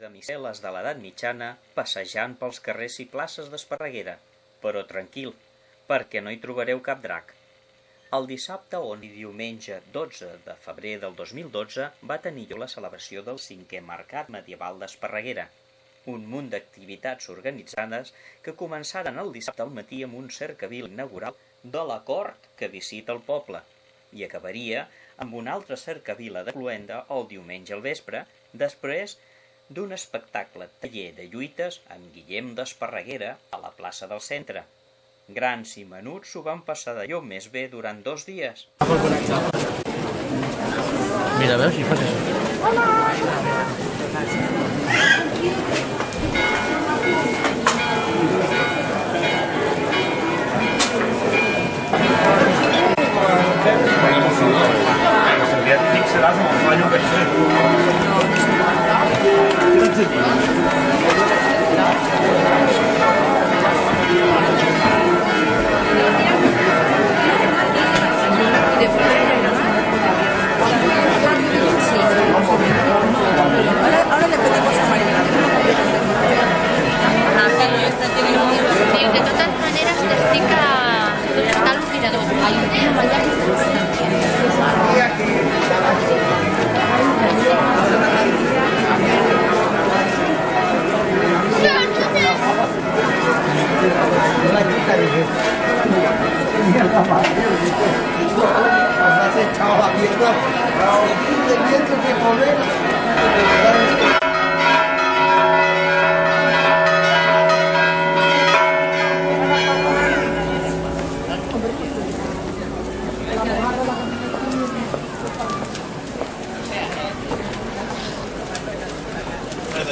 de miscel·les de l'edat mitjana passejant pels carrers i places d'Esparreguera, però tranquil, perquè no hi trobareu cap drac. El dissabte 11 i diumenge 12 de febrer del 2012 va tenir lloc la celebració del 5è Mercat Medieval d'Esparreguera, un munt d'activitats organitzades que començaren el dissabte al matí amb un cercavil inaugural de la cort que visita el poble i acabaria amb una altra cercavila de cloenda el diumenge al vespre, després d'un espectacle taller de lluites amb Guillem d'Esparreguera a la plaça del centre. Grans i menuts s'ho van passar d'allò més bé durant 2 dies. Mira, veus si fas això. Ahora le pedimos a María. De totes maneres, estic està a l'ordinador.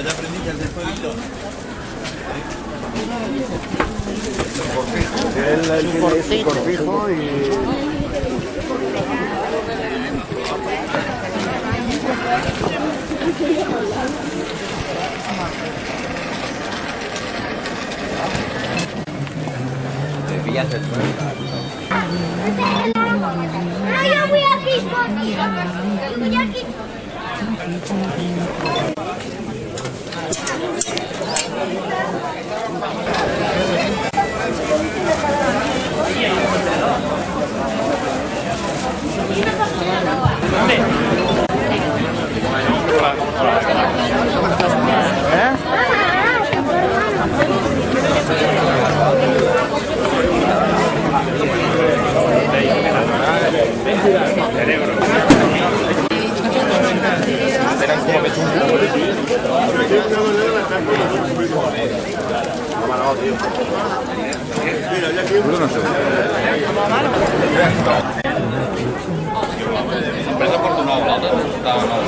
Ya aprendí el del pueblito. El corpijo y... No, yo voy aquí contigo. Voy aquí. Empresa Porto Nou, l'altre estava nou.